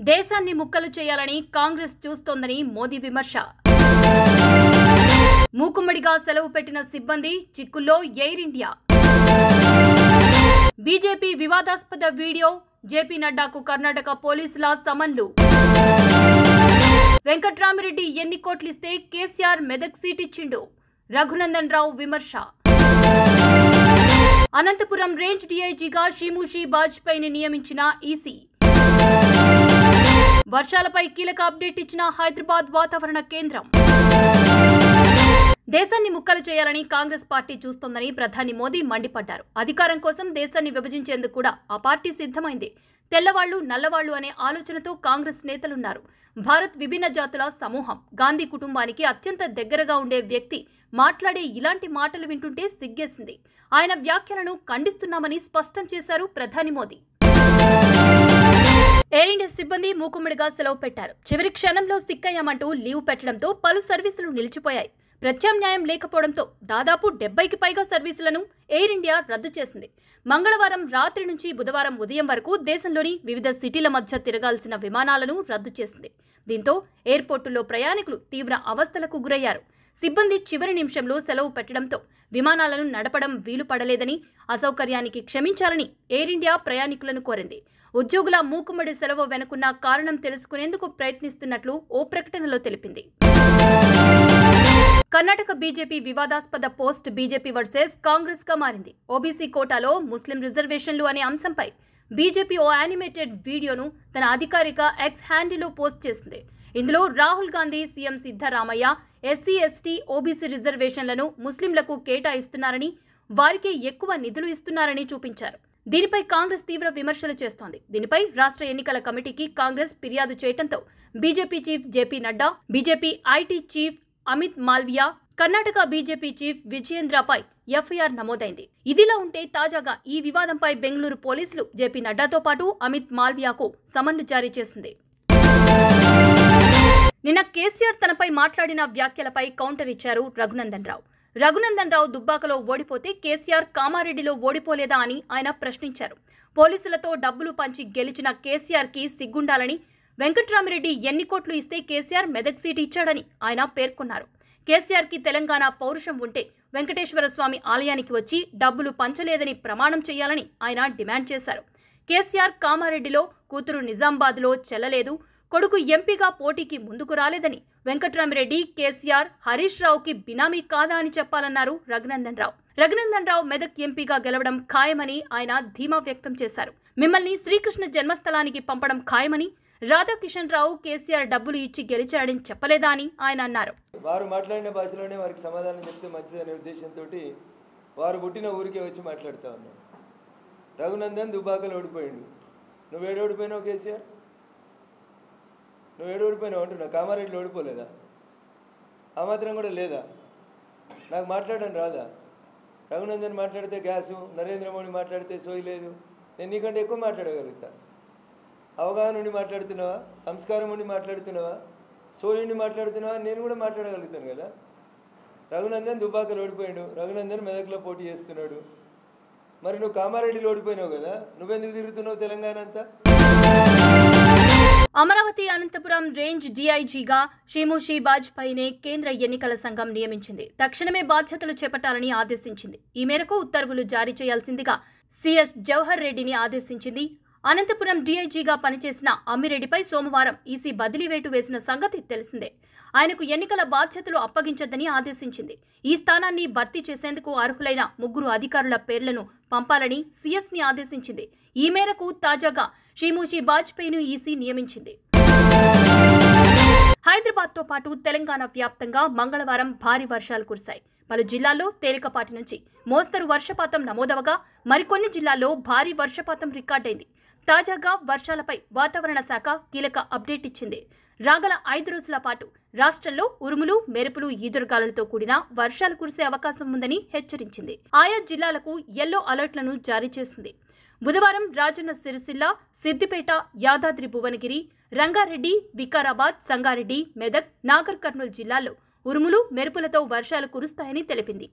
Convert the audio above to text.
దేశాన్ని ముక్కలు చేయాలని కాంగ్రెస్ చూస్తోందని మోదీ విమర్శ. మూకుమ్మడిగా సెలవు పెట్టిన సిబ్బంది చిక్కుల్లో ఎయిర్ ఇండియా. బీజేపీ వివాదాస్పద వీడియో, జేపీ నడ్డాకు కర్ణాటక పోలీసుల సమన్లు. వెంకట్రామిరెడ్డి ఎన్ని కోట్లిస్తే కేసీఆర్ మెదక్ సీట్ ఇచ్చిండు, రఘునందన్ రావు విమర్శ. అనంతపురం రేంజ్ డీఐజీగా షీముషి బాజ్పేయిని నియమించిన ఈసీ. వర్షాలపై కీలక అప్డేట్ ఇచ్చిన హైదరాబాద్ వాతావరణ కేంద్రం. దేశాన్ని ముక్కలు చేయాలని కాంగ్రెస్ పార్టీ చూస్తోందని ప్రధాని మోదీ మండిపడ్డారు. అధికారం కోసం దేశాన్ని విభజించేందుకు కూడా ఆ పార్టీ సిద్ధమైంది. తెల్లవాళ్లు నల్లవాళ్లు అనే ఆలోచనతో కాంగ్రెస్ నేతలున్నారు. భారత్ విభిన్న జాతుల సమూహం. గాంధీ కుటుంబానికి అత్యంత దగ్గరగా ఉండే వ్యక్తి మాట్లాడే ఇలాంటి మాటలు వింటుంటే సిగ్గేసింది. ఆయన వ్యాఖ్యలను ఖండిస్తున్నామని స్పష్టం చేశారు ప్రధాని మోదీ. ఎయిర్ ఇండియా సిబ్బంది మూకుమ్మడిగా సెలవు పెట్టారు. చివరి క్షణంలో సిక్కయ్యామంటూ లీవ్ పెట్టడంతో పలు సర్వీసులు నిలిచిపోయాయి. ప్రత్యామ్నాయం లేకపోవడంతో దాదాపు 70కి పైగా సర్వీసులను ఎయిర్ ఇండియా రద్దు చేసింది. మంగళవారం రాత్రి నుంచి బుధవారం ఉదయం వరకు దేశంలోని వివిధ సిటీల మధ్య తిరగాల్సిన విమానాలను రద్దు చేసింది. దీంతో ఎయిర్పోర్టుల్లో ప్రయాణికులు తీవ్ర అవస్థలకు గురయ్యారు. సిబ్బంది చివరి నిమిషంలో సెలవు పెట్టడంతో విమానాలను నడపడం వీలు పడలేదని, అసౌకర్యానికి క్షమించాలని ఎయిర్ ఇండియా ప్రయాణికులను కోరింది. ఉద్యోగుల మూకుమ్మడి సెలవు వెనుకున్న కారణం తెలుసుకునేందుకు ప్రయత్నిస్తున్నట్లు ఓ ప్రకటనలో తెలిపింది. కర్ణాటక బీజేపీ వివాదాస్పద పోస్ట్ బీజేపీ వర్సెస్ కాంగ్రెస్ గా మారింది. ఓబీసీ కోటాలో ముస్లిం రిజర్వేషన్లు అనే అంశంపై బీజేపీ ఓ యానిమేటెడ్ వీడియోను తన అధికారిక ఎక్స్ హ్యాండిల్లో పోస్ట్ చేసింది. ఇందులో Rahul Gandhi, CM Siddaramaiah SC, ST, OBC రిజర్వేషన్లను ముస్లింలకు కేటాయిస్తున్నారని, వారికే ఎక్కువ నిధులు ఇస్తున్నారని చూపించారు. దీనిపై కాంగ్రెస్ తీవ్ర విమర్శలు చేస్తోంది. దీనిపై రాష్ట్ర ఎన్నికల కమిటీకి కాంగ్రెస్ ఫిర్యాదు చేయడంతో BJP chief JP Nadda, BJP IT chief Amit Malviya, Karnataka BJP chief విజయేంద్రపై ఎఫ్ఐఆర్ నమోదైంది. ఇదిలా ఉంటే తాజాగా ఈ వివాదంపై బెంగళూరు పోలీసులు జేపీ నడ్డాతో పాటు అమిత్ మాల్వియాకు సమన్లు జారీ చేసింది. నిన్న కేసీఆర్ తనపై మాట్లాడిన వ్యాఖ్యలపై కౌంటర్ ఇచ్చారు రఘునందన్ రావు. రఘునందన్ రావు దుబ్బాకలో ఓడిపోతే కేసీఆర్ కామారెడ్డిలో ఓడిపోలేదా అని ఆయన ప్రశ్నించారు. పోలీసులతో డబ్బులు పంచి గెలిచిన కేసీఆర్కి సిగ్గుండాలని, వెంకట్రామిరెడ్డి ఎన్ని కోట్లు ఇస్తే కేసీఆర్ మెదక్ సీటు ఇచ్చాడని ఆయన పేర్కొన్నారు. కేసీఆర్కి తెలంగాణ పౌరుషం ఉంటే వెంకటేశ్వర స్వామి ఆలయానికి వచ్చి డబ్బులు పంచలేదని ప్రమాణం చేయాలని ఆయన డిమాండ్ చేశారు. కేసీఆర్ కామారెడ్డిలో, కూతురు నిజామాబాద్లో చెల్లలేదు, కొడుకు ఎంపీగా పోటీకి ముందుకు రాలేదని, వెంకట్రామిరెడ్డి కేసీఆర్ హరీష్ రావుకి బినామీ కాదా అని చెప్పాలన్నారు రఘునందన్ రావు. రఘునందన్ రావు మెదక్ ఎంపీగా గెలవడం ఖాయమని ఆయన ధీమా వ్యక్తం చేశారు. మిమ్మల్ని శ్రీకృష్ణ జన్మస్థలానికి పంపడం ఖాయమని, రాధాకిషన్ రావు కేసీఆర్ డబ్బులు ఇచ్చి గెలిచాడని చెప్పలేదా అని ఆయన అన్నారు. వారు మాట్లాడిన భాషలోనే వారికి సమాధానం చెప్తే మంచిదనే ఉద్దేశంతో వారు పుట్టిన ఊరికే వచ్చి మాట్లాడుతూ ఉన్నారు. రఘునందన్ దుబ్బాకలు ఓడిపోయిండు. నువ్వు ఏడు ఓడిపోయినావు కేసీఆర్? నువ్వు ఏడు ఓడిపోయినావు అంటున్నావు. కామారెడ్డిలో ఓడిపోలేదా? ఆ మాత్రం కూడా లేదా? నాకు మాట్లాడడం రాదా? రఘునందన్ మాట్లాడితే గ్యాసు, నరేంద్ర మోడీ మాట్లాడితే సోయి లేదు. నేను నీకంటే ఎక్కువ మాట్లాడగలుగుతా. అవగాహన ఉండి మాట్లాడుతున్నావా? సంస్కారం ఉండి మాట్లాడుతున్నావా? సోయి ఉండి మాట్లాడుతున్నావా? నేను కూడా మాట్లాడగలుగుతాను కదా. రఘునందన్ దుబ్బాకలు ఓడిపోయాడు, రఘునందన్ మెదక్లో పోటీ చేస్తున్నాడు. మరి నువ్వు కామారెడ్డిలో ఓడిపోయినావు కదా, నువ్వెందుకు తిరుగుతున్నావు తెలంగాణ అంతా? అమరావతి అనంతపురం రేంజ్ డీఐజీగా షీముషి బాజ్పేయిని కేంద్ర ఎన్నికల సంఘం నియమించింది. తక్షణమే బాధ్యతలు చేపట్టాలని ఆదేశించింది. ఈ మేరకు ఉత్తర్వులు జారీ చేయాల్సిందిగా సిఎస్ జవహర్ రెడ్డిని ఆదేశించింది. అనంతపురం డీఐజీగా పనిచేసిన అమ్మిరెడ్డిపై సోమవారం ఈసీ బదిలీ వేటు వేసిన సంగతి తెలిసిందే. ఆయనకు ఎన్నికల బాధ్యతలు అప్పగించొద్దని ఆదేశించింది. ఈ స్థానాన్ని భర్తీ చేసేందుకు అర్హులైన 3 అధికారుల పేర్లను పంపాలని సీఎస్ని ఆదేశించింది. ఈ మేరకు తాజాగా షీముషి బాజ్పేయిను ఈసీ నియమించింది. హైదరాబాద్తో పాటు తెలంగాణ వ్యాప్తంగా మంగళవారం భారీ వర్షాలు కురిశాయి. పలు జిల్లాల్లో తేలికపాటి నుంచి మోస్తరు వర్షపాతం నమోదవగా మరికొన్ని జిల్లాల్లో భారీ వర్షపాతం రికార్డైంది. తాజాగా వర్షాలపై వాతావరణ శాఖ కీలక అప్డేట్ ఇచ్చింది. రాగల 5 రోజుల పాటు రాష్ట్రంలో ఉరుములు, మెరుపులు, ఈదురుగాలులతో కూడిన వర్షాలు కురిసే అవకాశం ఉందని హెచ్చరించింది. ఆయా జిల్లాలకు యెల్లో అలర్ట్లను జారీ చేసింది. బుధవారం రాజన్న సిరిసిల్ల, సిద్దిపేట, యాదాద్రి భువనగిరి, రంగారెడ్డి, వికారాబాద్, సంగారెడ్డి, మెదక్, నాగర్ కర్నూల్ జిల్లాల్లో ఉరుములు, మెరుపులతో వర్షాలు కురుస్తాయని తెలిపింది.